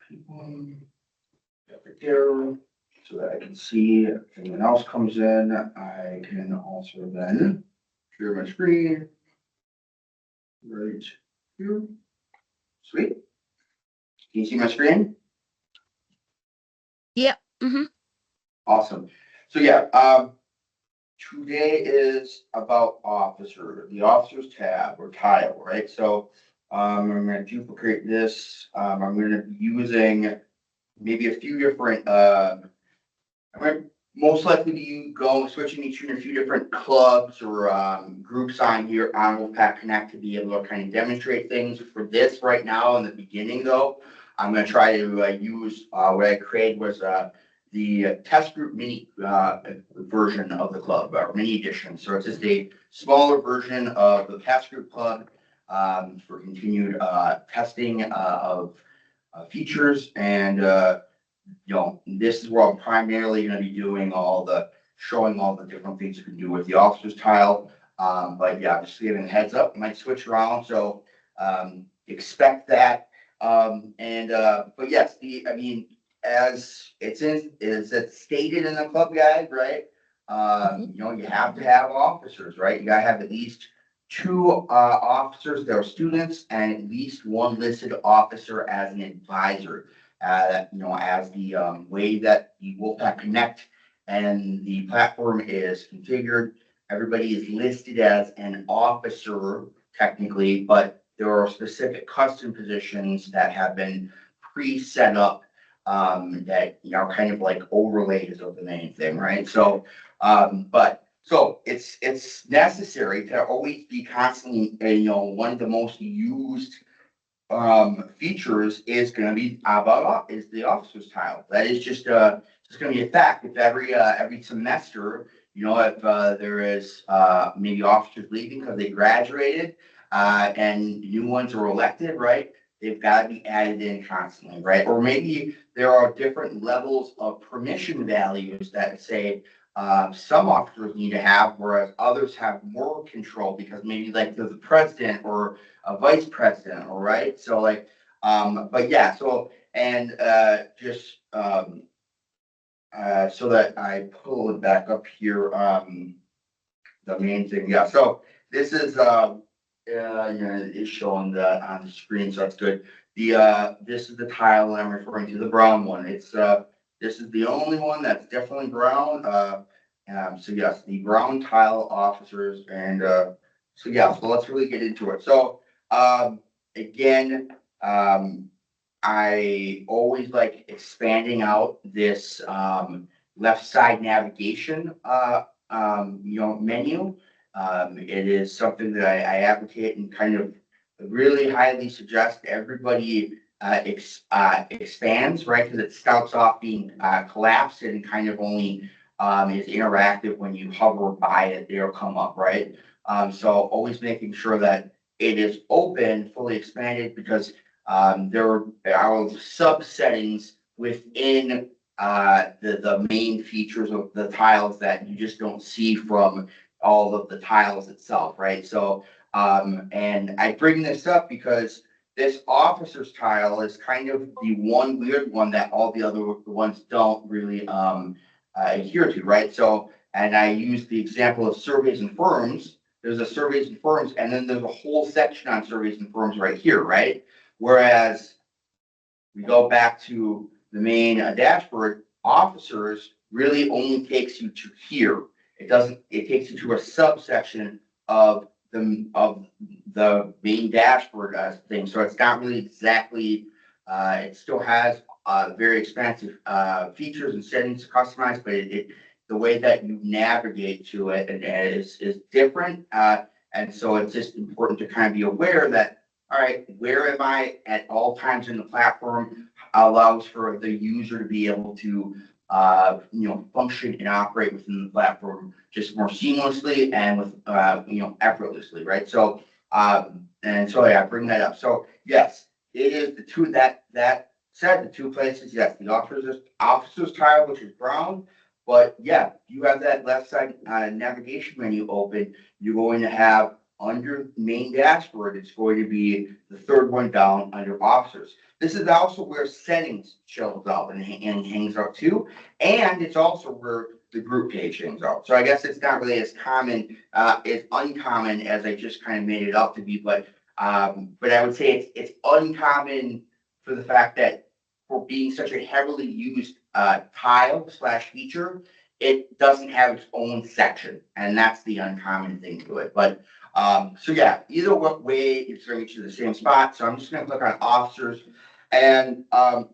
Up there so that I can see if anyone else comes in. I can also then share my screen right here. Sweet. Can you see my screen? Yep. Mm-hmm. Awesome. So yeah, today is about the officers tab or tile, right? So I'm going to duplicate this. I'm going to be using maybe a few different. I'm going to most likely be switching between a few different clubs or groups on here on WolfPack Connect to be able to kind of demonstrate things. For this right now in the beginning, though, I'm going to try to use what I created was the test group mini version of the club, or mini edition. So it's just a smaller version of the test group club for continued testing of features. And, this is where I'm primarily going to be doing showing all the different things you can do with the officer's tile. But yeah, just giving a heads up, might switch around. So expect that. But yes, as it's stated in the club guide, right? You have to have officers, right? You gotta have at least two officers that are students and at least one listed officer as an advisor. As the way that the WolfPack Connect and the platform is configured, everybody is listed as an officer technically, but there are specific custom positions that have been pre-set up that kind of like overlays of the main thing, right? So it's necessary to always be constantly, one of the most used features is going to be is the officer's tile. That is just going to be a fact. If every semester, if there is maybe officers leaving because they graduated and new ones are elected, right? They've got to be added in constantly, right? Or maybe there are different levels of permission values that say some officers need to have, whereas others have more control because maybe like they're the president or a vice president, all right? So but yeah, so and just so that I pull it back up here, the main thing, yeah. So this is is showing that on the screen, so that's good. This is the tile I'm referring to, the brown one. It's this is the only one that's definitely brown. So yes, the brown tile officers, and so yeah, so let's really get into it. So again, I always like expanding out this left side navigation menu. It is something that I advocate and kind of really highly suggest everybody expands, right? Because it starts off being collapsed and kind of only is interactive when you hover by it, it'll come up, right? So always making sure that it is open, fully expanded, because there are sub settings within the main features of the tiles that you just don't see from all of the tiles itself, right? So, and I bring this up because this officer's tile is kind of the one weird one that all the other ones don't really adhere to, right? So, and I use the example of surveys and firms. There's a surveys and firms, and then there's a whole section on surveys and firms right here, right? Whereas we go back to the main dashboard, officers really only takes you to here. It takes you to a subsection of the main dashboard thing. So it's not really exactly, it still has very expansive features and settings to customize, but the way that you navigate to it is different. And so it's just important to kind of be aware that, all right, where am I at all times in the platform allows for the user to be able to, function and operate within the platform just more seamlessly and with, effortlessly, right? So, and so yeah, I bring that up. So yes, it is the two that said the two places. Yes, the officers tile, which is brown, but yeah, you have that left side navigation menu open. You're going to have under main dashboard, it's going to be the third one down under officers. This is also where settings shows up and hangs out too. And it's also where the group page hangs out. So I guess it's not really as common, it's uncommon as I just kind of made it up to be, but I would say it's uncommon for the fact that for being such a heavily used tile slash feature, it doesn't have its own section, and that's the uncommon thing to it. But so yeah, either way, it's going to get you to the same spot. So I'm just going to click on officers, and we're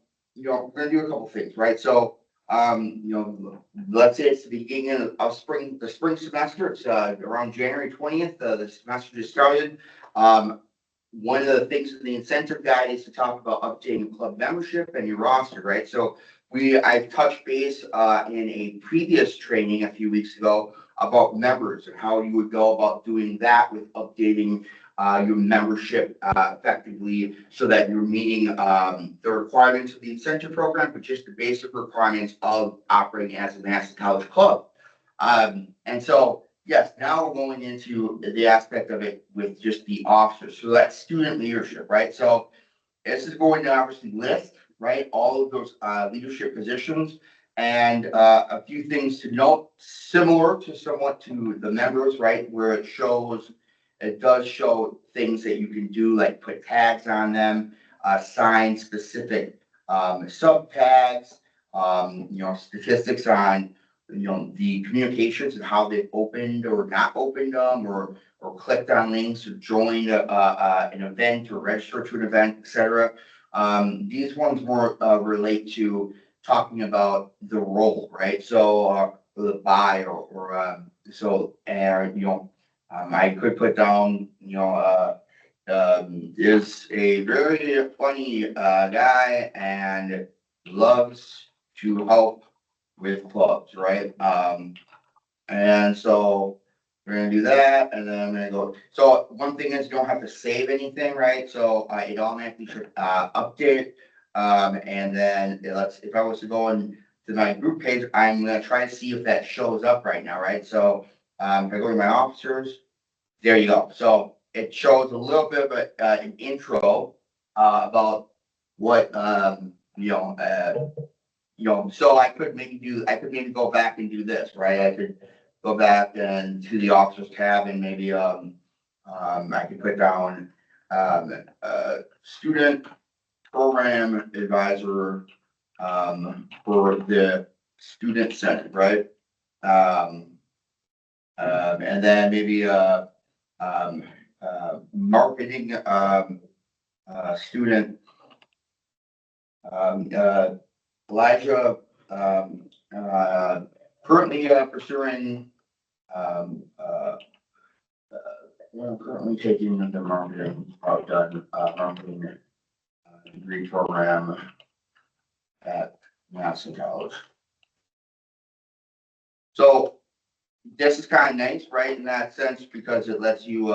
going to do a couple things, right? So let's say it's the beginning of the spring semester. It's around January 20th. The semester just started. One of the things in the incentive guide is to talk about updating club membership and your roster, right? So I've touched base in a previous training a few weeks ago about members and how you would go about doing that with updating your membership effectively so that you're meeting the requirements of the incentive program, but just the basic requirements of operating as a Madison College club. And so, yes, now we're going into the aspect of it with just the officers. So that's student leadership, right? So this is going to obviously list, right, all of those leadership positions. And a few things to note, similar to somewhat to the members, right, where it does show things that you can do, like put tags on them, assign specific sub tags, statistics on, the communications and how they've opened or not opened them, or clicked on links or joined an event or registered to an event, etc. These ones more relate to talking about the role, right? So the buy or so, and I could put down, is a very funny guy and loves to help with clubs, right? And so we're gonna do that, and then I'm gonna go. So one thing is you don't have to save anything, right? So it automatically should update. And then if I was to go into my group page, I'm gonna try to see if that shows up right now, right? So if I go to my officers, there you go. So it shows a little bit of an intro about what so I could maybe go back and do this, right? I could go back and to the officers tab and maybe I could put down student program advisor for the student senate, right? And then maybe marketing student Elijah currently pursuing currently taking the marketing marketing degree program at Madison College. So this is kind of nice, right, in that sense, because it lets you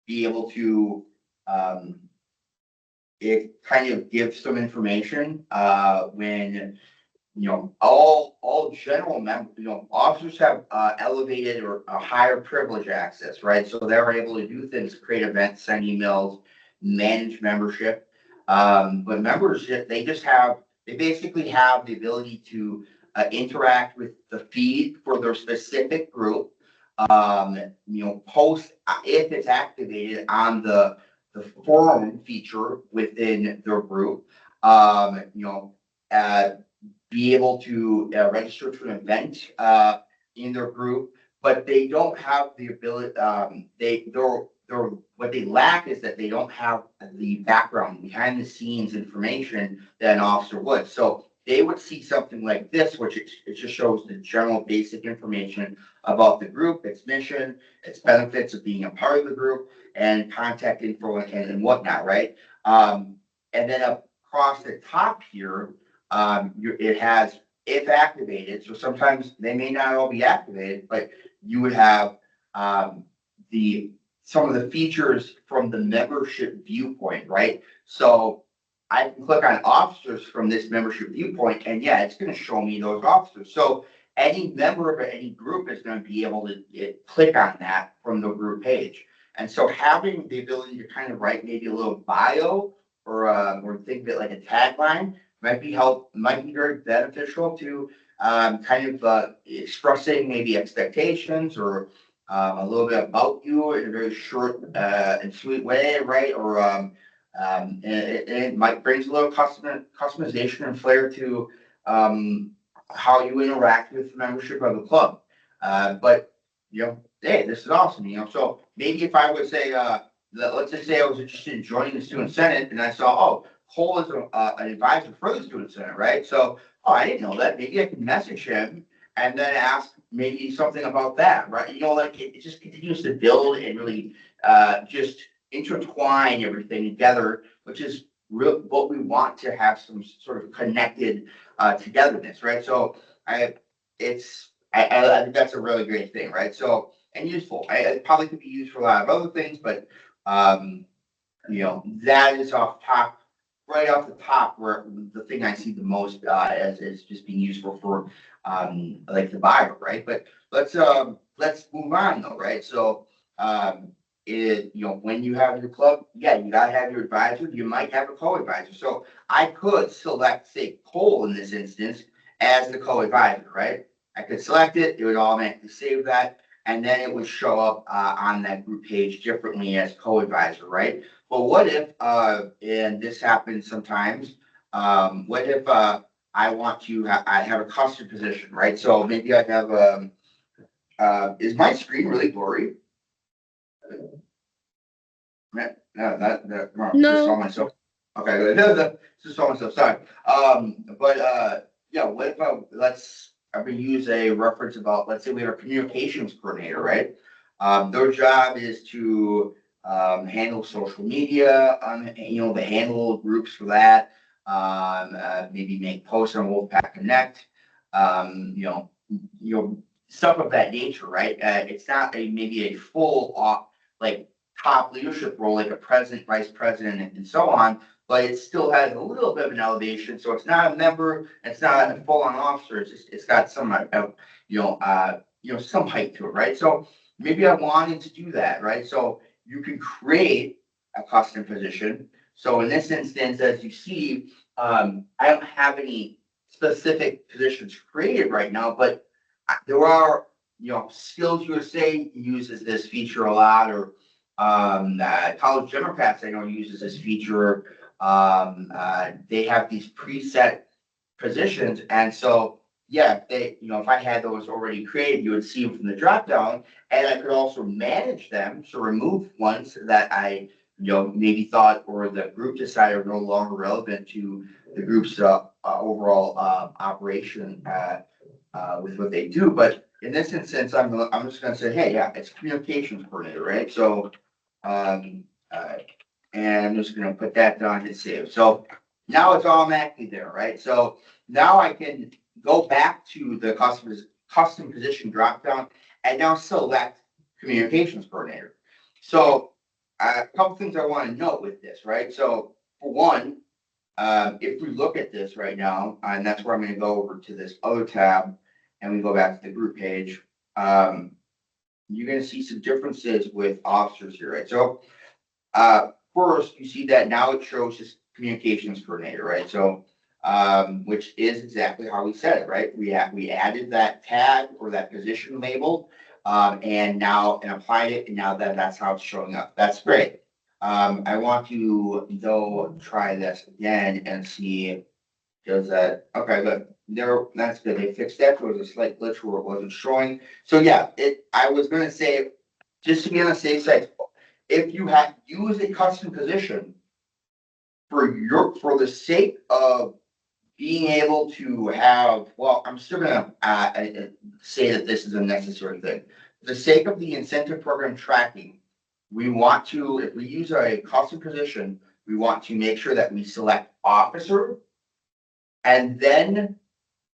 be able to it kind of gives some information when all general members, officers have elevated or a higher privilege access, right? So they're able to do things, create events, send emails, manage membership. But members, they basically have the ability to interact with the feed for their specific group. Post if it's activated on the forum feature within their group. Be able to register to an event in their group, but they don't have the ability. What they lack is that they don't have the background, behind the scenes information that an officer would. So they would see something like this, which it just shows the general basic information about the group, its mission, its benefits of being a part of the group, and contact info and whatnot, right? And then across the top here, it has if activated. So sometimes they may not all be activated, but you would have some of the features from the membership viewpoint, right? So I can click on officers from this membership viewpoint, and yeah, it's going to show me those officers. So any member of any group is going to be able to click on that from the group page. And so having the ability to kind of write maybe a little bio or think of it like a tagline might be very beneficial to kind of expressing maybe expectations or a little bit about you in a very short and sweet way, right? Or it might brings a little customization and flair to how you interact with the membership of the club. But hey, this is awesome. So maybe if I would say, let's just say I was interested in joining the student senate, and I saw, oh, Cole is an advisor for the student senate, right? So, oh, I didn't know that. Maybe I can message him and then ask maybe something about that, right? Like it just continues to build and really just intertwine everything together, which is real what we want to have some sort of connected togetherness, right? So I think that's a really great thing, right? So and useful. It probably could be used for a lot of other things, but that is right off the top, where the thing I see the most as is just being useful for like the bio, right? But let's move on though, right? So when you have your club, yeah, you gotta have your advisor. You might have a co-advisor. So I could select, say, Cole in this instance as the co-advisor, right? I could select it, it would automatically save that, and then it would show up on that group page differently as co-advisor, right? But what if, and this happens sometimes, what if I want to, I have a custom position, right? So maybe I have, is my screen really blurry? No, just saw myself. Okay, good. Just saw myself, sorry. Yeah, what if I'm gonna use a reference about, let's say we have a communications coordinator, right? Their job is to handle social media, the handle groups for that, maybe make posts on WolfPack Connect, stuff of that nature, right? It's not maybe a full off like top leadership role like a president, vice president, and so on, but it still has a little bit of an elevation. So it's not a member, it's not a full-on officer. It's got some some height to it, right? So maybe I wanted to do that, right? So you can create a custom position. So in this instance, as you see, I don't have any specific positions created right now, but there are Skills USA uses this feature a lot, or College Democrats I know uses this feature. They have these preset positions, and so yeah, if I had those already created, you would see them from the drop down, and I could also manage them to remove ones that I maybe thought or the group decided are no longer relevant to the group's overall operation with what they do. But in this instance, I'm just going to say, hey, yeah, it's communications coordinator, right? So and I'm just going to put that down to save. So now it's automatically there, right? So now I can go back to the custom position dropdown and now select communications coordinator. So a couple things I want to note with this, right? So for one, if we look at this right now, and that's where I'm going to go over to this other tab, and we go back to the group page, you're going to see some differences with officers here, right? So first, you see that now it shows this communications coordinator, right? So which is exactly how we said it, right? We added that tag or that position label, and applied it, and now that's how it's showing up. That's great. I want to though try this again and see, does that, okay, good. That's good. They fixed that. There was a slight glitch where it wasn't showing. So yeah, I was gonna say, just to be on the safe side, if you use a custom position for the sake of being able to have, well, I'm still gonna say that this is a necessary thing. For the sake of the incentive program tracking, we want to, if we use a custom position, we want to make sure that we select officer and then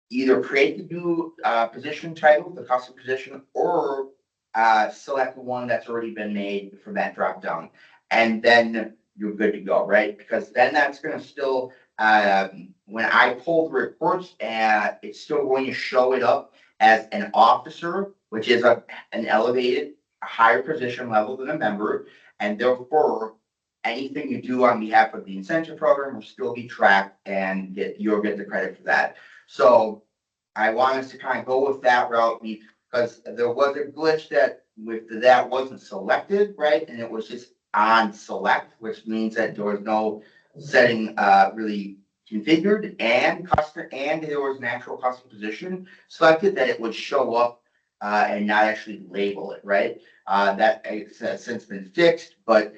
either create the new position title, the custom position, or select the one that's already been made for that drop down. And then you're good to go, right? Because then that's going to still, when I pull the reports, it's still going to show it up as an officer, which is an elevated, a higher position level than a member, and therefore anything you do on behalf of the incentive program will still be tracked and you'll get the credit for that. So I want us to kind of go with that route because there was a glitch that wasn't selected, right? And it was just on select, which means that there was no setting really configured and custom, and there was an actual custom position selected that it would show up and not actually label it, right? That has since been fixed, but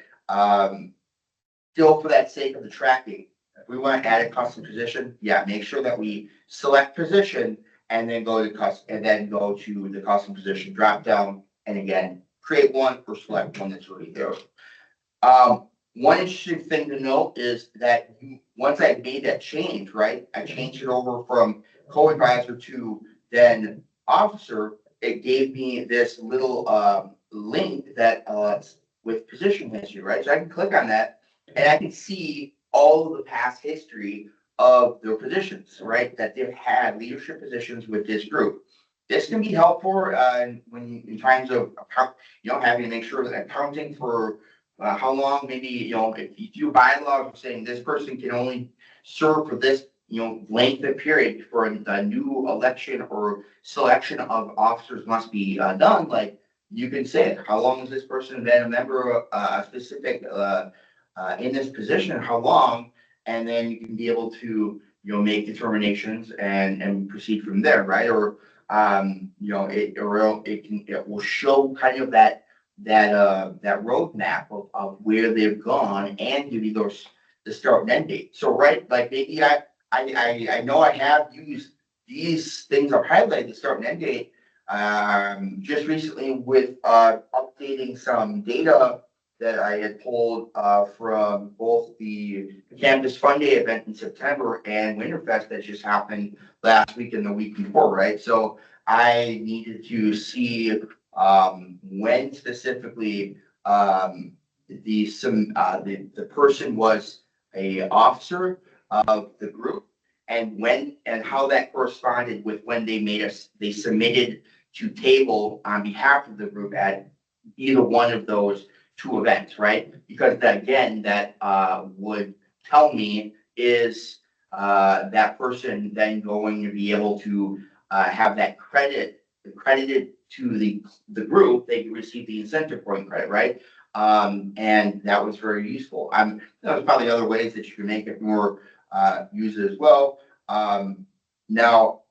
still for that sake of the tracking, if we want to add a custom position, yeah, make sure that we select position and then go to the custom position drop down, and again, create one or select one that's already there. One interesting thing to note is that once I made that change, right, I changed it over from co-advisor to then officer. It gave me this little link that with position history, right? So I can click on that and I can see all of the past history of their positions, right? That they've had leadership positions with this group. This can be helpful in times of having to make sure that accounting for how long, maybe, if you do bylaws saying this person can only serve for this, length of period for a new election or selection of officers must be done, like you can say, how long has this person been a member of a specific in this position, how long, and then you can be able to, make determinations and proceed from there, right? Or, it will show kind of that roadmap of where they've gone and give you the start and end date. So, right, like maybe I know I have used these things I've highlighted, the start and end date, just recently with updating some data that I had pulled from both the Campus Fun Day event in September and Winterfest that just happened last week and the week before, right? So I needed to see when specifically the person was a officer of the group, and when and how that corresponded with when they submitted to table on behalf of the group at either one of those two events, right? Because that would tell me is that person then going to be able to have that credited to the group, they can receive the incentive point credit, right? And that was very useful. There's probably other ways that you can make it more use it as well. Now,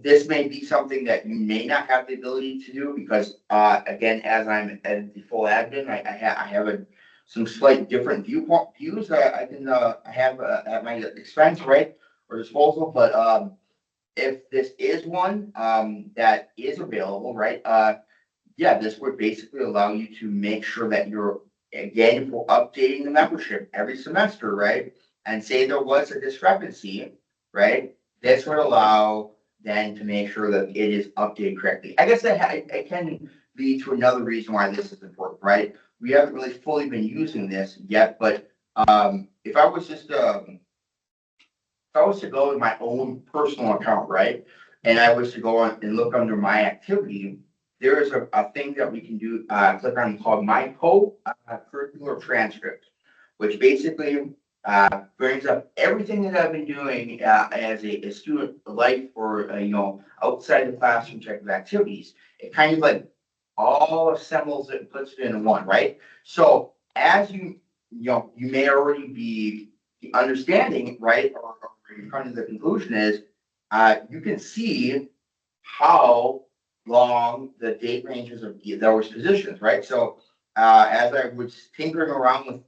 this may be something that you may not have the ability to do because, again, as I'm at the full admin, I have some slight different views that I have at my expense, right, or disposal. But if this is one that is available, right, yeah, this would basically allow you to make sure that you're, again, for updating the membership every semester, right? And say there was a discrepancy, right? This would allow then to make sure that it is updated correctly. I guess it can lead to another reason why this is important, right? We haven't really fully been using this yet, but if I was to go in my own personal account, right? And I was to go on and look under my activity, there is a thing that we can do, click on called my curricular transcript, which basically brings up everything that I've been doing as a student life or, outside the classroom type of activities. It kind of like all assembles it and puts it into one, right? So as you may already be understanding, right, or kind of the conclusion is, you can see how long the date ranges of those positions, right? So as I was tinkering around with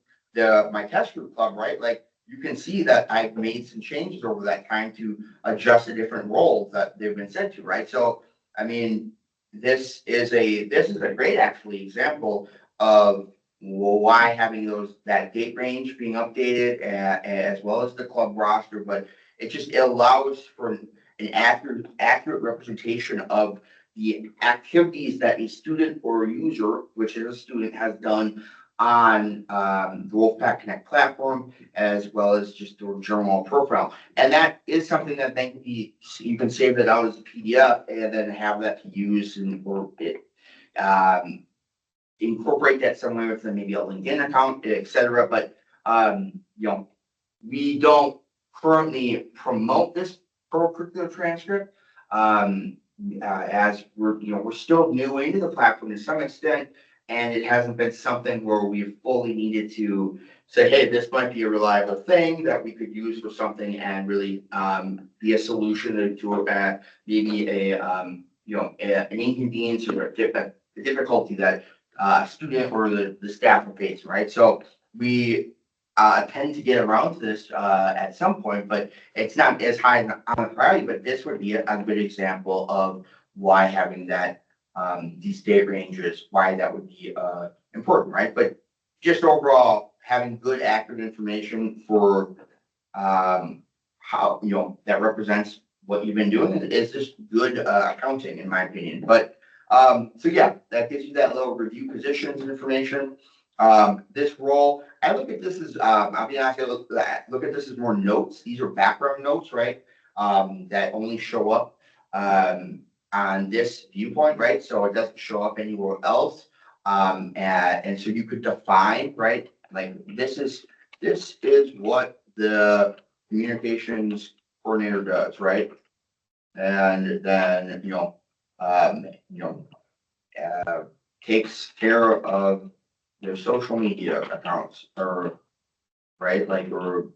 my test group club, right, like you can see that I've made some changes over that time to adjust the different roles that they've been sent to, right? So I mean, this is a great actually example of why having that date range being updated as well as the club roster, but it allows for an accurate representation of the activities that a student or a user, which is a student, has done on the WolfPack Connect platform, as well as just your journal profile. And that is something that then you can save it out as a PDF and then have that to use or incorporate that somewhere with maybe a LinkedIn account, etc. But we don't currently promote this curricular transcript as we're still new into the platform to some extent, and it hasn't been something where we've fully needed to say, hey, this might be a reliable thing that we could use for something and really be a solution to maybe an inconvenience or a difficulty that student or the staff will face, right? So we tend to get around to this at some point, but it's not as high on the priority. But this would be a good example of why having that these date ranges, why that would be important, right? But just overall, having good, accurate information for how that represents what you've been doing is just good accounting, in my opinion. But so yeah, that gives you that little review positions information. This role, I look at this as, I'll be honest, look at this as more notes. These are background notes, right? That only show up on this viewpoint, right? So it doesn't show up anywhere else. And so you could define, right? Like this is what the communications coordinator does, right? And then takes care of their social media accounts or or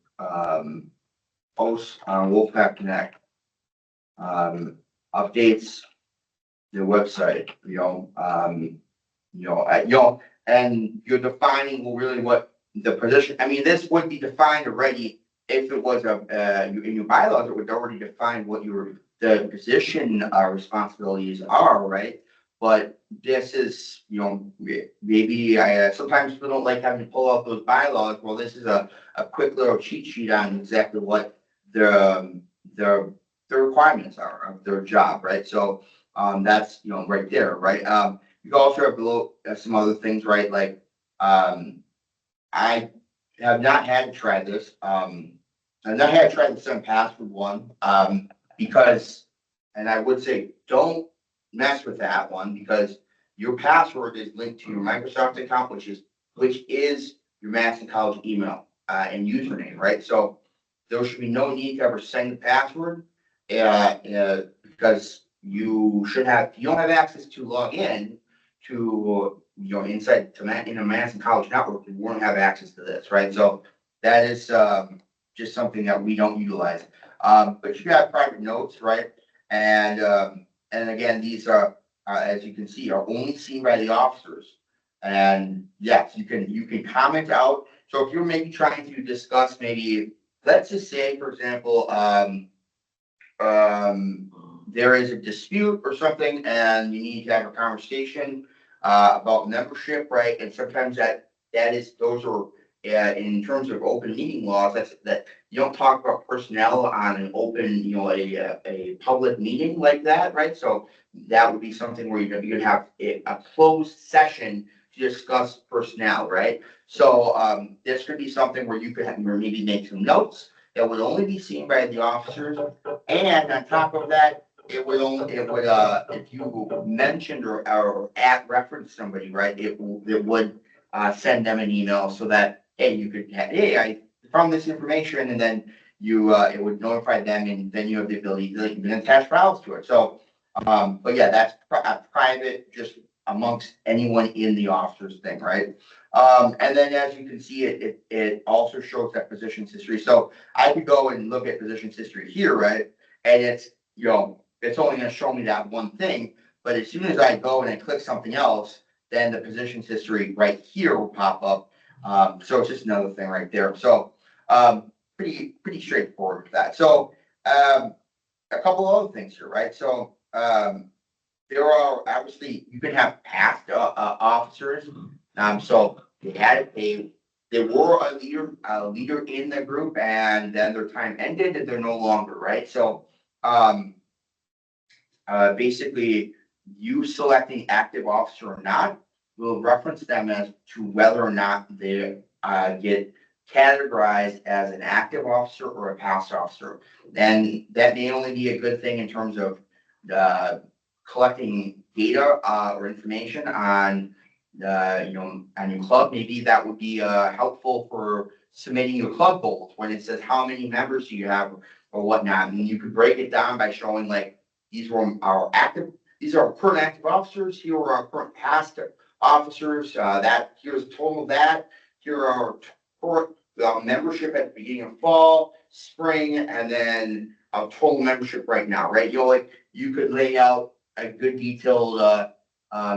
posts on WolfPack Connect, updates the website, and you're defining really what the position. I mean, this would be defined already if it was in your bylaws. It would already define what the position responsibilities are, right? But this is, maybe sometimes people don't like having to pull out those bylaws. Well, this is a quick little cheat sheet on exactly what the requirements are of their job, right? So that's right there, right? You also have below some other things, right? Like I have not had to try this. I've not had to try the 7-password one because, and I would say don't mess with that one because your password is linked to your Microsoft account, which is your Madison College email and username, right? So there should be no need to ever send the password because you don't have access to log in to inside in a Madison College network. You won't have access to this, right? So that is just something that we don't utilize. But you got private notes, right? And again, these are, as you can see, are only seen by the officers. And yes, you can comment out. So if you're maybe trying to discuss let's just say, for example, there is a dispute or something, and you need to have a conversation about membership, right? And sometimes those are in terms of open meeting laws. That you don't talk about personnel on an open, a public meeting like that, right? So that would be something where you'd have a closed session to discuss personnel, right? So this could be something where you could maybe make some notes that would only be seen by the officers, and on top of that, it would if you mentioned or reference somebody, right? It would send them an email so that hey, you could I found this information, and then it would notify them, and then you have the ability to even attach files to it. So, but yeah, that's private, just amongst anyone in the officers thing, right? And then as you can see, it also shows that positions history. So I could go and look at positions history here, right? And it's it's only going to show me that one thing. But as soon as I go and I click something else, then the positions history right here will pop up. So it's just another thing right there. So pretty straightforward with that. So a couple other things here, right? So there are obviously you can have past officers. So they were a leader in the group, and then their time ended, and they're no longer, right? So basically, you selecting active officer or not will reference them as to whether or not they get categorized as an active officer or a passive officer. And that may only be a good thing in terms of collecting data or information on on your club. Maybe that would be helpful for submitting your club goals when it says how many members do you have or whatnot. And you could break it down by showing like these are our current active officers. Here are our current past officers. That here's a total of that. Here are our current membership at the beginning of fall, spring, and then total membership right now. Right? You could lay out a good detailed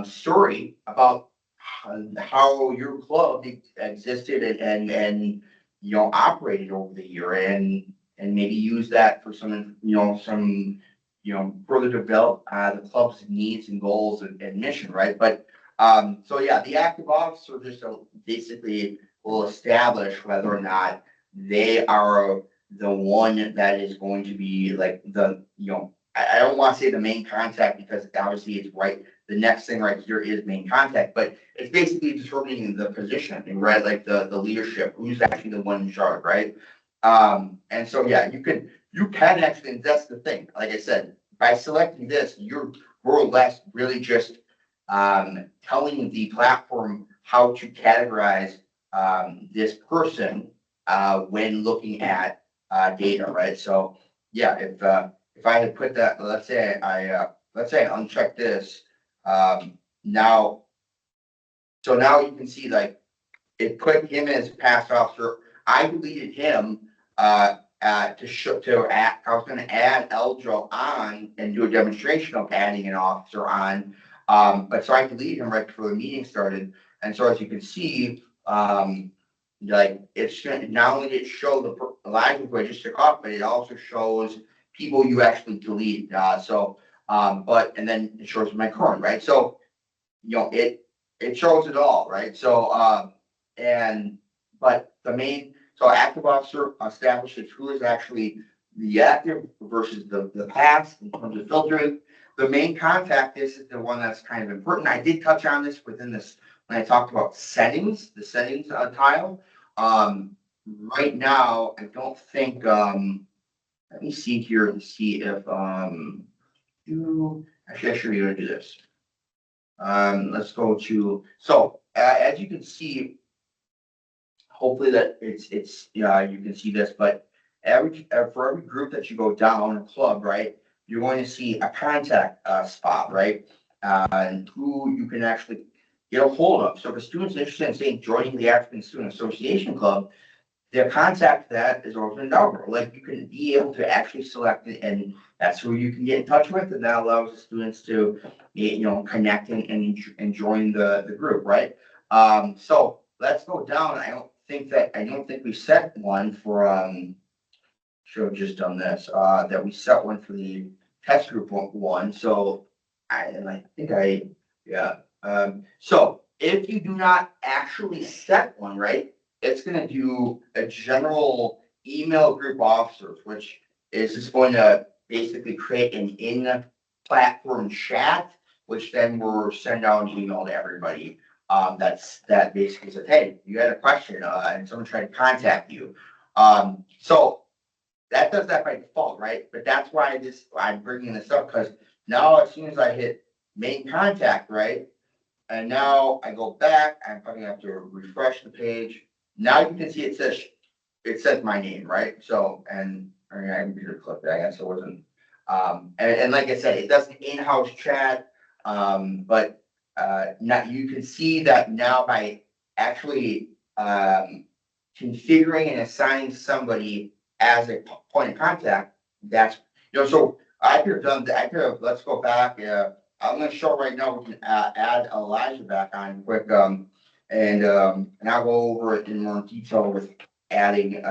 story about how your club existed and operated over the year, and maybe use that for some further develop the club's needs and goals and mission, right? But so yeah, the active officer just basically will establish whether or not they are the one that is going to be like I don't want to say the main contact because obviously it's right. The next thing right here is main contact, but it's basically determining the position, right? Like the leadership, who's actually the one in charge, right? And so yeah, you can actually, and that's the thing. Like I said, by selecting this, you're more or less really just telling the platform how to categorize this person when looking at data, right? So yeah, if I had put that, let's say I uncheck this, now you can see like it put him as past officer. I deleted him I was going to add Eljo on and do a demonstration of adding an officer on, but so I deleted him right before the meeting started. And so as you can see, like it's not only did it show the lines who I just took off, but it also shows people you actually delete. And then it shows my current, right? So, it shows it all, right? So, so active officer establishes who is actually the active versus the past in terms of filtering. The main contact, this is the one that's kind of important. I did touch on this within this when I talked about settings, the settings tile. Right now, I don't think, let me see here and see if, actually, I should be able to do this. Let's go to, so as you can see, hopefully that you can see this, but for every group that you go down a club, right, you're going to see a contact spot, right, and who you can actually get a hold of. So if a student's interested in saying joining the African Student Association Club, their contact that is open over. Like you can be able to actually select it, and that's who you can get in touch with, and that allows the students to connect and join the group, right? So let's go down. I don't think we set one for should have just done this, that we set one for the test group one. So so if you do not actually set one, right, it's going to do a general email group officers, which is just going to basically create an in-platform chat, which then will send out an email to everybody. That basically says, hey, you had a question and someone tried to contact you. So that does that by default, right? But that's why I'm bringing this up, because now as soon as I hit main contact, right, and now I go back, I'm probably going to have to refresh the page. Now you can see it says my name, right? So, and I can click that, I guess it wasn't. And like I said, it does an in-house chat, but now you can see that now by actually configuring and assigning somebody as a point of contact, that's, so I could have done that. Let's go back. I'm going to show right now, we can add Elijah back on quick. And I'll go over it in more detail with adding,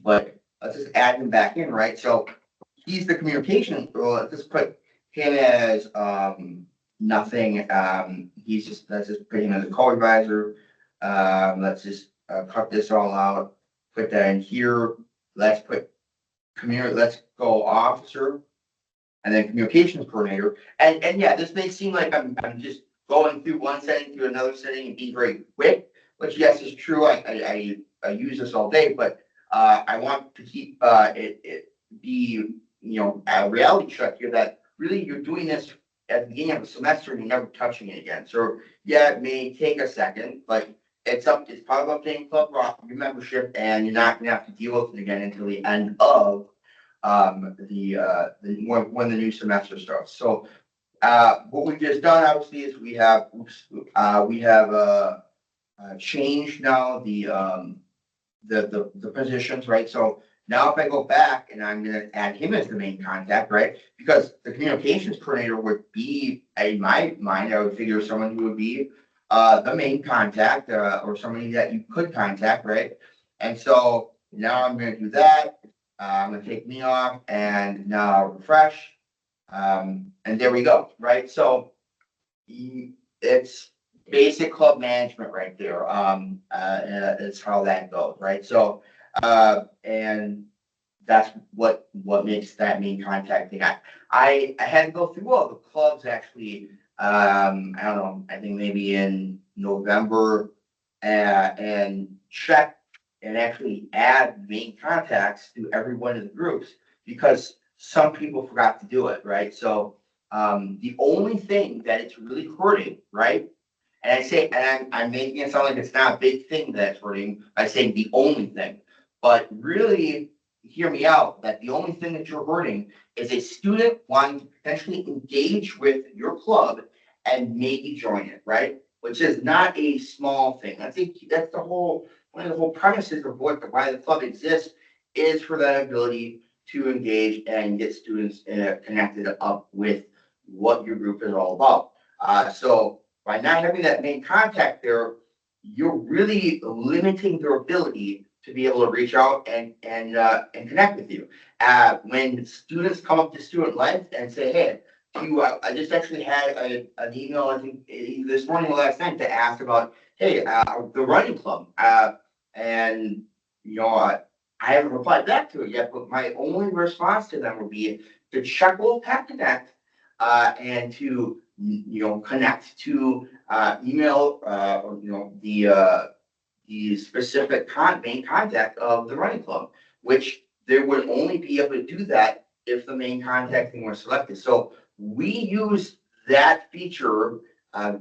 but let's just add him back in, right? So he's the communication. Well, let's just put him as nothing. Let's just put him as a co-advisor. Let's just cut this all out, put that in here. Let's go officer and then communications coordinator. And yeah, this may seem like I'm just going through one setting to another setting and being very quick, which yes is true. I use this all day, but I want to keep it be a reality check here that really you're doing this at the beginning of the semester and you're never touching it again. So yeah, it may take a second, but it's part of updating club rock your membership, and you're not gonna have to deal with it again until the end of the when the new semester starts. So what we've just done obviously is we have changed now the positions, right? So now if I go back and I'm gonna add him as the main contact, right? Because the communications coordinator would be, in my mind, I would figure someone who would be the main contact, or somebody that you could contact, right? And so now I'm gonna do that. I'm gonna take me off and now refresh. And there we go, right? So it's basic club management right there. Is how that goes, right? So, and that's what makes that main contact thing. I had to go through all the clubs actually. I don't know. I think maybe in November, and check and actually add main contacts to every one of the groups because some people forgot to do it, right? So the only thing that it's really hurting, right? And I say, and I'm making it sound like it's not a big thing that's hurting by saying the only thing, but really hear me out that the only thing that you're hurting is a student wanting to potentially engage with your club and maybe join it, right? Which is not a small thing. I think that's one of the whole premises of why the club exists is for that ability to engage and get students connected up with what your group is all about. So by not having that main contact there, you're really limiting their ability to be able to reach out and connect with you. When students come up to Student Life and say, "Hey, I just actually had an email, I think this morning or last night, to ask about, hey, the running club," and I haven't replied back to it yet, but my only response to them would be to check WolfPack Connect, and to connect to email, or the specific main contact of the running club, which they would only be able to do that if the main contact thing was selected. So we use that feature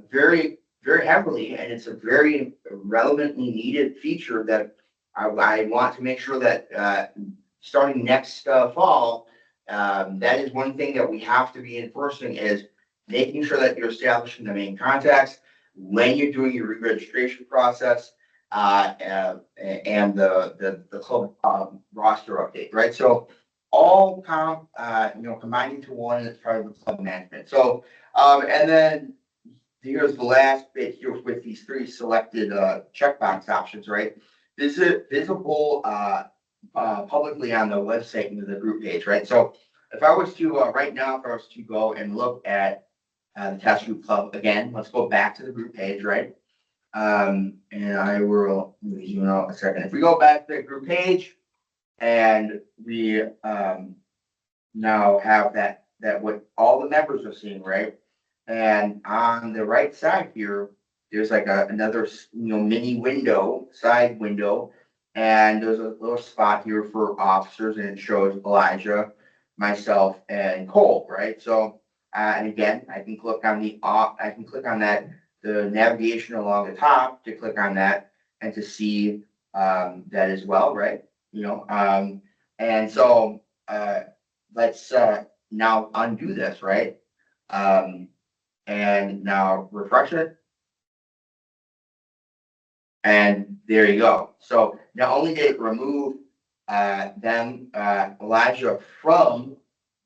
very, very heavily, and it's a very relevantly needed feature that I want to make sure that starting next fall, that is one thing that we have to be enforcing is making sure that you're establishing the main contacts when you're doing your re-registration process, and the club roster update, right? So all combining to one as part of the club management. So and then here's the last bit here with these three selected checkbox options, right? This is visible publicly on the website into the group page, right? So if I was to right now, if I was to go and look at the test group club again, let's go back to the group page, right? And I will zoom out a second. If we go back to the group page and we now have that what all the members are seeing, right? And on the right side here, there's like another mini window, side window, and there's a little spot here for officers, and it shows Elijah, myself, and Cole, right? So and again, I can click on that the navigation along the top to click on that and to see that as well, right? And so let's now undo this, right? And now refresh it. And there you go. So not only did it remove Elijah from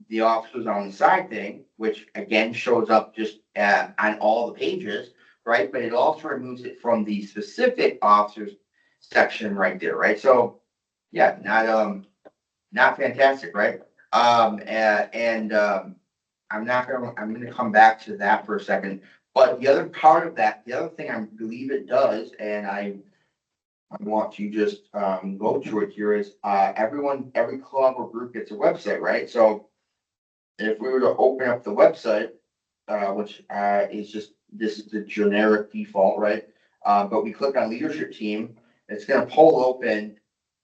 the officers on the side thing, which again shows up just on all the pages, right? But it also removes it from the specific officers section right there, right? So yeah, not fantastic, right? I'm gonna come back to that for a second. But the other part of that, the other thing I believe it does, and I want to just go through it here is every club or group gets a website, right? So if we were to open up the website, which is just this is the generic default, right? But we click on leadership team, it's gonna pull open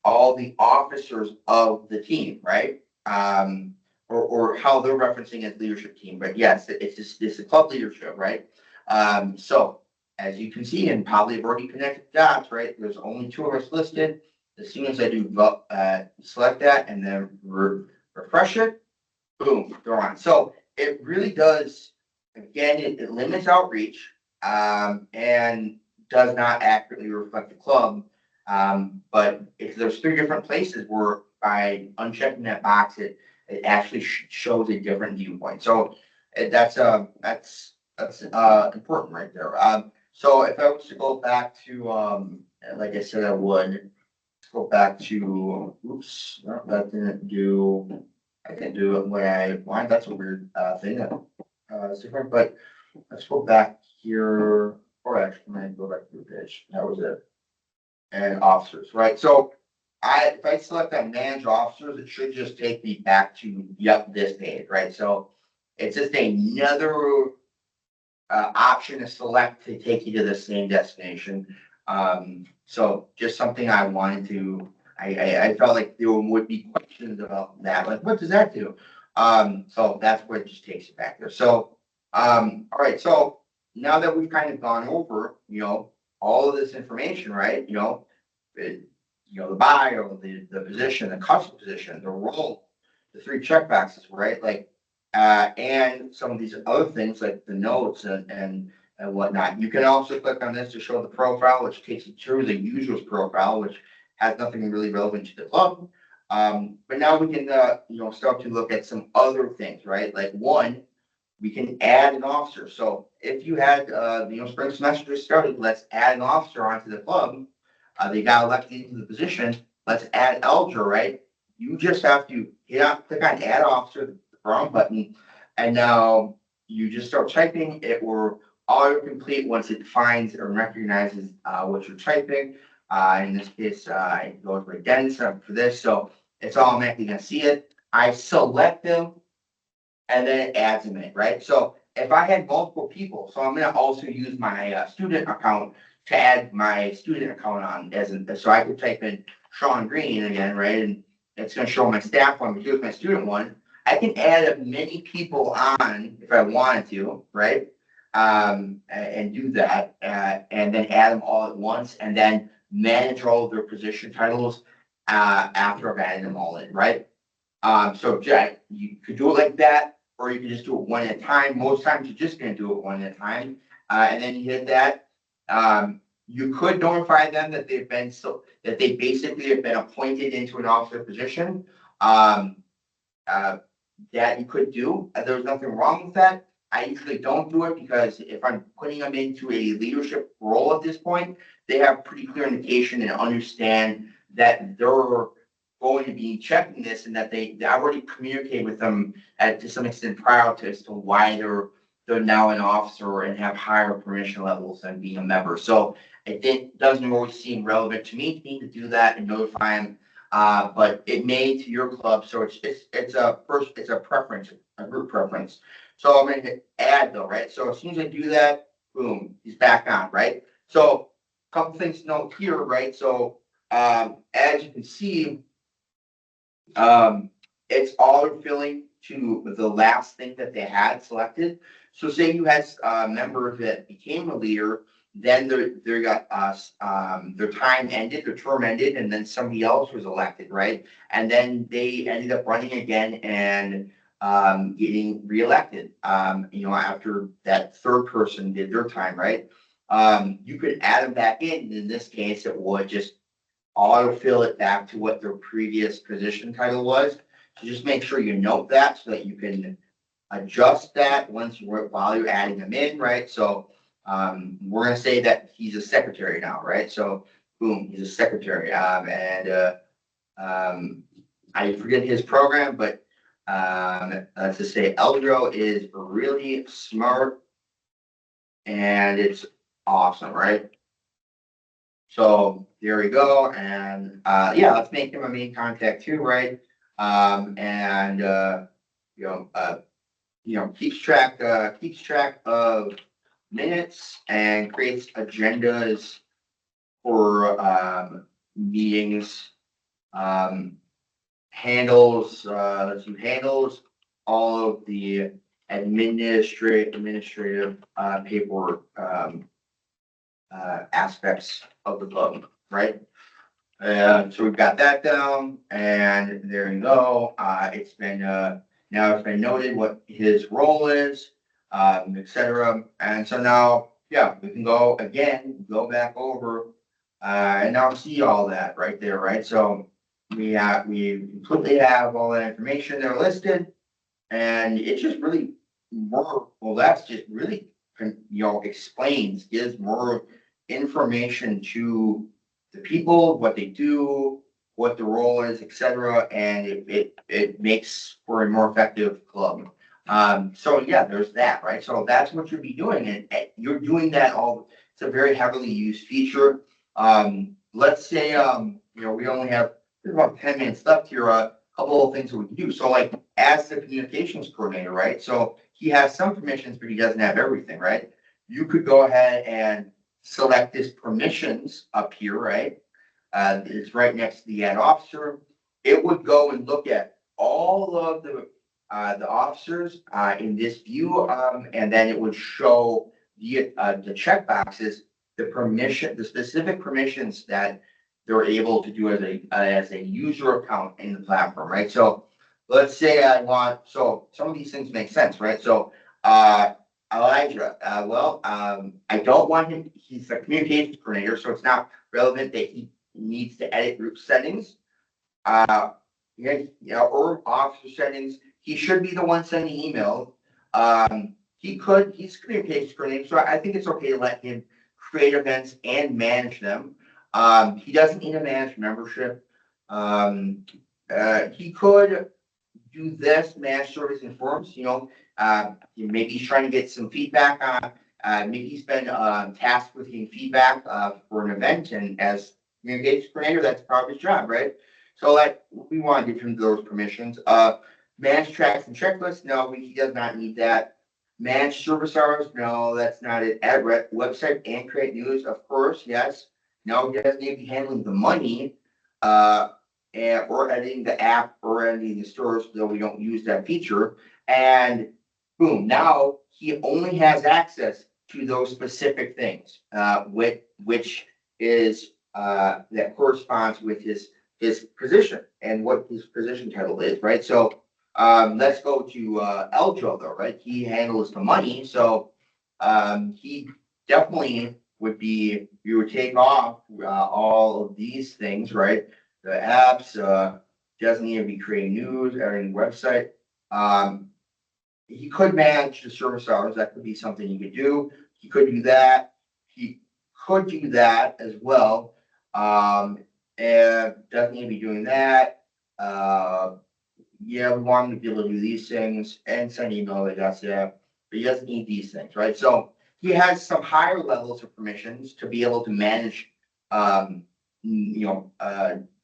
all the officers of the team, right? Or how they're referencing as leadership team, but yes, it's a club leadership, right? So as you can see, and probably have already connected dots, right? There's only two of us listed. As soon as I do select that and then refresh it, boom, they're on. So it really does, again, it limits outreach, and does not accurately reflect the club. But if there's three different places where by unchecking that box, it actually shows a different viewpoint. So that's important right there. So if I was to go back to, like I said, I would go back to, oops, no, that didn't do, I can do it when I want. That's a weird thing that is different, but let's go back here, or actually, let me go back to the page. That was it. And officers, right? So if I select that manage officers, it should just take me back to, yep, this page, right? So it's just another option to select to take you to the same destination. So just something I wanted to, I felt like there would be questions about that, like, what does that do? So that's what it just takes you back there. So, all right, so now that we've kind of gone over, all of this information, right? The bio, the position, the custom position, the role, the three check boxes, right? Like, and some of these other things like the notes and whatnot. You can also click on this to show the profile, which takes you through the user's profile, which has nothing really relevant to the club. But now we can, start to look at some other things, right? Like one, we can add an officer. So if you had, spring semester just started, let's add an officer onto the club. They got elected into the position. Let's add Elger, right? You just have to click on add officer, the brown button, and now you just start typing. It will autocomplete once it finds and recognizes what you're typing. In this case, it goes with Dennis for this, so it's automatically going to see it. I select them, and then it adds them in, right? So if I had multiple people, so I'm going to also use my student account to add my student account on so I could type in Sean Green again, right? And it's going to show my staff one, but here's my student one. I can add as many people on if I wanted to, right? And do that, and then add them all at once, and then manage all of their position titles after I've added them all in, right? So Jack, you could do it like that, or you can just do it one at a time. Most times you're just gonna do it one at a time. And then you hit that. You could notify them that that they basically have been appointed into an officer position. That you could do. There's nothing wrong with that. I usually don't do it because if I'm putting them into a leadership role at this point, they have pretty clear indication and understand that they're going to be checking this and that I've already communicated with them to some extent prior to as to why they're now an officer and have higher permission levels than being a member. So it doesn't always seem relevant to me to do that and notify them. But it may to your club, so it's a preference, a group preference. So I'm going to hit add though, right? So as soon as I do that, boom, he's back on, right? So a couple things to note here, right? So as you can see, it's autofilling to the last thing that they had selected. So say you had a member that became a leader, then their time ended, their term ended, and then somebody else was elected, right? And then they ended up running again and getting reelected, after that third person did their time, right? You could add them back in. In this case, it would just autofill it back to what their previous position title was. So just make sure you note that so that you can adjust that while you're adding them in, right? So we're gonna say that he's a secretary now, right? So boom, he's a secretary. I forget his program, but let's just say Eldro is really smart and it's awesome, right? So there we go. And let's make him a main contact too, right? Keeps track of minutes and creates agendas for meetings. Um, handles all of the administrative paperwork aspects of the club, right? So we've got that down, and there you go. Now it's been noted what his role is, et cetera. And so now, yeah, we can go back over, and now see all that right there, right? So we completely have all that information there listed, and it just really more, well, that's just really, explains, gives more information to the people, what they do, what the role is, et cetera, and it makes for a more effective club. So yeah, there's that, right? So that's what you'll be doing, and you're doing that all, it's a very heavily used feature. Let's say, we only have there's about 10 minutes left here, a couple of things that we can do. So like as the communications coordinator, right? So he has some permissions, but he doesn't have everything, right? You could go ahead and select his permissions up here, right? It's right next to the add officer. It would go and look at all of the officers in this view, and then it would show the check boxes, the specific permissions that they're able to do as a user account in the platform, right? So let's say so some of these things make sense, right? So Elijah, I don't want him, he's a communications coordinator, so it's not relevant that he needs to edit group settings. Uh, or officer settings. He should be the one sending emails. He's communications coordinator, so I think it's okay to let him create events and manage them. He doesn't need a managed membership. He could do this, manage service and forms, maybe he's trying to get some feedback on, maybe he's been tasked with getting feedback for an event, and as communications coordinator, that's probably his job, right? So like we want to give him those permissions. Manage tracks and checklists, no, he does not need that. Manage service hours, no, that's not it. Add website and create news, of course, yes. No, he doesn't need to be handling the money. Or editing the app or editing the stores, though we don't use that feature. And boom, now he only has access to those specific things, which is that corresponds with his position and what his position title is, right? So let's go to Eljo though, right? He handles the money, so he definitely you would take off all of these things, right? The apps, doesn't need to be creating news, editing website. He could manage the service hours. That could be something he could do. He could do that. He could do that as well. And doesn't need to be doing that. Yeah, we want him to be able to do these things and send email, that's it. But he doesn't need these things, right? So he has some higher levels of permissions to be able to manage,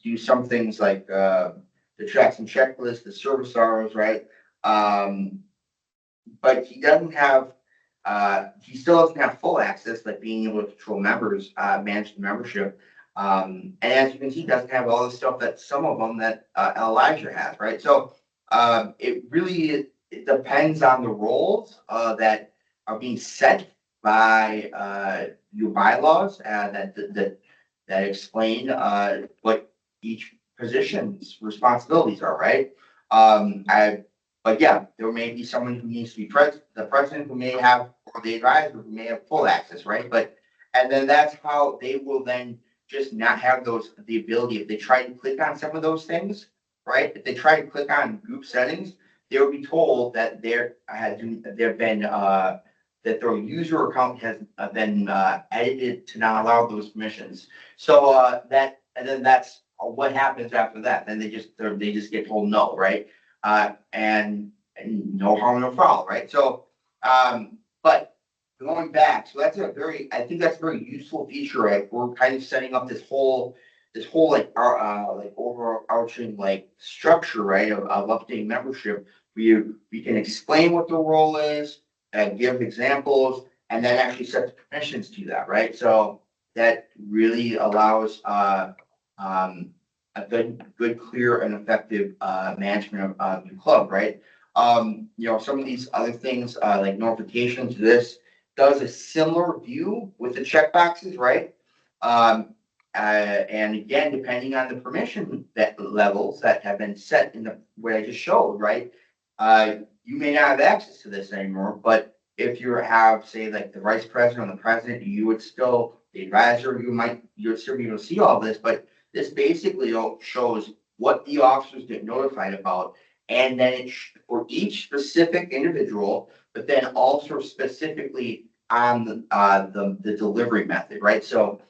do some things like the tracks and checklists, the service hours, right? But he still doesn't have full access, like being able to control members, manage the membership. And as you can see, doesn't have all the stuff that some of them that Elijah has, right? So it depends on the roles that are being set by your bylaws that explain what each position's responsibilities are, right? But yeah, there may be someone who needs to be the president who may have, or the advisor who may have full access, right? And then that's how they will then just not have the ability, if they try to click on some of those things, right? If they try to click on group settings, they will be told that that their user account has been edited to not allow those permissions. So and then that's what happens after that. Then they just get told no, right? And no harm, no foul, right? So, but going back, so I think that's a very useful feature, right? We're kind of setting up this whole like overarching like structure, right? Of updating membership. We can explain what the role is and give examples, and then actually set the permissions to that, right? So that really allows a good, clear, and effective management of the club, right? Some of these other things like notifications, this does a similar view with the checkboxes, right? And again, depending on the permission that levels that have been set in the what I just showed, right? You may not have access to this anymore, but if you have, say, like the vice president or the president, you would still, the advisor, you're still be able to see all this, but this basically shows what the officers get notified about, and then for each specific individual, but then also specifically on the delivery method, right? So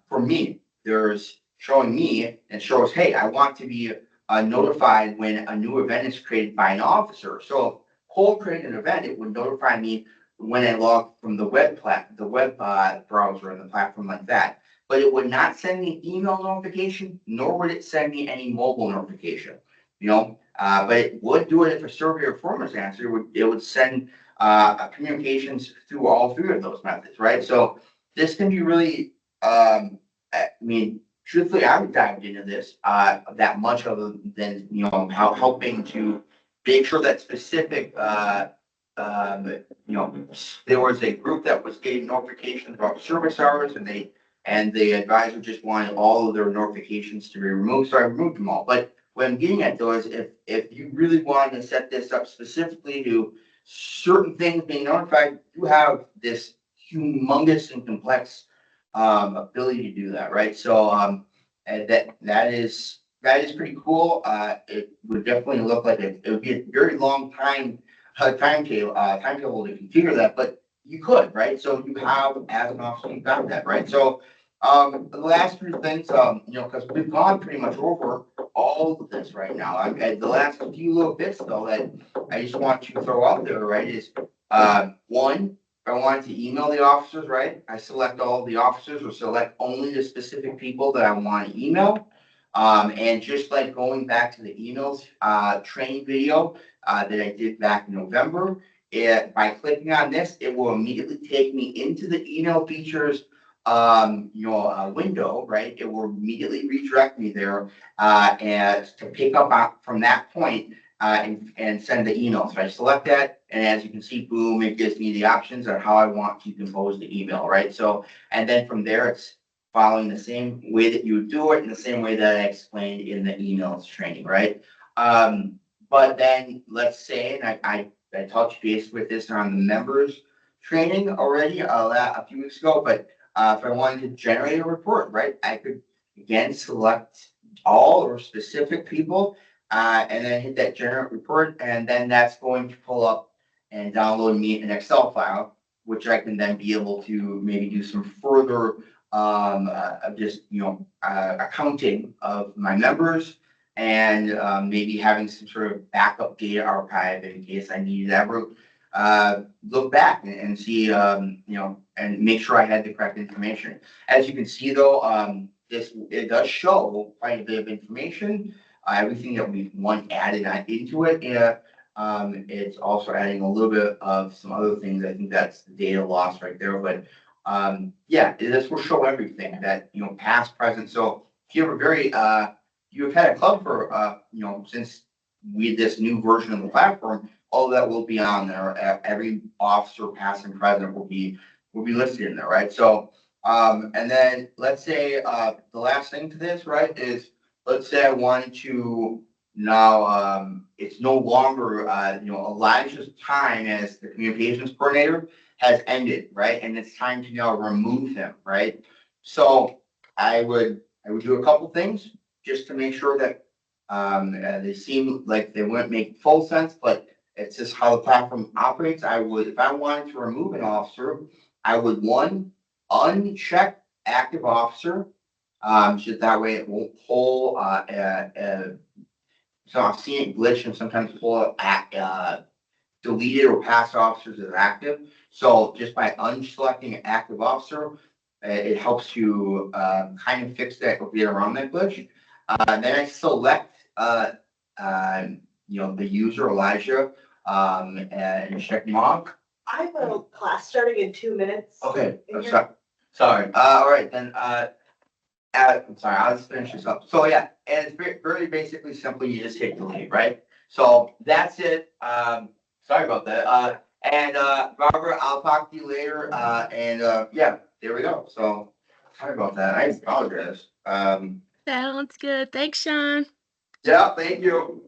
for me, there's showing me and shows, hey, I want to be notified when a new event is created by an officer. So Cole created an event, it would notify me when I log from the web browser and the platform like that. But it would not send me email notification, nor would it send me any mobile notification. But it would do it if a survey or form was answered. It would send communications through all three of those methods, right? So this can be really, I mean, truthfully, I haven't dived into this that much other than how helping to make sure that specific there was a group that was getting notifications about service hours, and the advisor just wanted all of their notifications to be removed, so I removed them all. But what I'm getting at though is if you really want to set this up specifically to certain things being notified, you have this humongous and complex ability to do that, right? So and that is pretty cool. It would definitely look like it would be a very long timetable to configure that, but you could, right? So you have as an officer, you got that, right? So the last few things, because we've gone pretty much over all of this right now. The last few little bits though that I just want to throw out there, right, is one, if I wanted to email the officers, right, I select all of the officers or select only the specific people that I want to email. And just like going back to the emails training video that I did back in November, by clicking on this, it will immediately take me into the email features window, right? It will immediately redirect me there and to pick up from that point and send the email. So I select that, and as you can see, boom, it gives me the options on how I want to compose the email, right? So, and then from there, it's following the same way that you would do it in the same way that I explained in the emails training, right? But then let's say, and I touched base with this on the members training already a few weeks ago, but if I wanted to generate a report, right, I could again select all or specific people and then hit that generate report, and then that's going to pull up and download me an Excel file, which I can then be able to maybe do some further just accounting of my members and maybe having some sort of backup data archive in case I need to ever look back and see and make sure I had the correct information. As you can see though, it does show quite a bit of information, everything that we've added into it. It's also adding a little bit of some other things. I think that's the data loss right there, but yeah, this will show everything that past, present. So if you have a very you've had a club for since this new version of the platform, all of that will be on there. Every officer, past and present, will be listed in there, right? So and then let's say the last thing to this, right, is let's say I wanted to now it's no longer Elijah's time as the communications coordinator has ended, right? And it's time to now remove him, right? So I would do a couple things just to make sure that they seem like they wouldn't make full sense, but it's just how the platform operates. If I wanted to remove an officer, I would uncheck active officer, so that way it won't pull. So I've seen it glitch and sometimes pull deleted or past officers as active. So just by unselecting an active officer, it helps to kind of fix that or get around that glitch. Then I select the user Elijah and check mark. I have a class starting in 2 minutes. Okay, in here. sorry, all right, then, I'm sorry, I'll just finish this up. So yeah, and it's very basically simple, you just hit delete, right? So that's it, sorry about that, Barbara, I'll talk to you later, yeah, there we go, so, sorry about that, I apologize. Sounds good. Thanks, Sean. Yeah, thank you.